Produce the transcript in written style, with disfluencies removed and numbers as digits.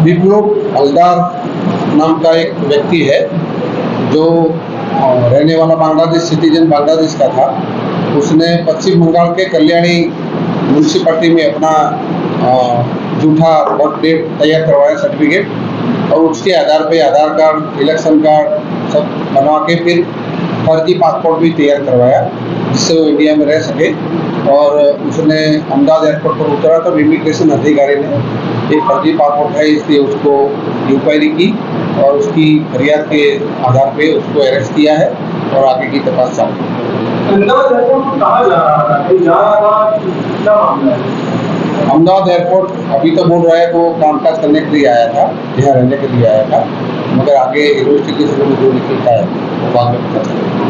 विप्लव हलदार नाम का एक व्यक्ति है जो रहने वाला बांग्लादेश सिटीजन बांग्लादेश का था। उसने पश्चिम बंगाल के कल्याणी म्यूनसिपैलिटी में अपना झूठा बर्थ डेट तैयार करवाया सर्टिफिकेट, और उसके आधार पे आधार कार्ड, इलेक्शन कार्ड सब बनवा के फिर फर्जी पासपोर्ट भी तैयार करवाया जिससे वो इंडिया में रह सके। और उसने अहमदाबाद एयरपोर्ट पर उतरा तो इमिग्रेशन अधिकारी ने एक फर्जी पासपोर्ट है इसलिए उसको इंक्वायरी की और उसकी फरियाद के आधार पे उसको अरेस्ट किया है और आगे की तपास चालू है। अहमदाबाद एयरपोर्ट कहाँ जा रहा था? कहीं जा रहा था? क्या मामला है? अहमदाबाद एयरपोर्ट अभी तो बोल रहा है वो कामकाज करने के लिए आया था, यहाँ रहने के लिए आया था, मगर आगे इन्वेस्टिगेशन में जो निकलता है वो बाद में पता चलेगा।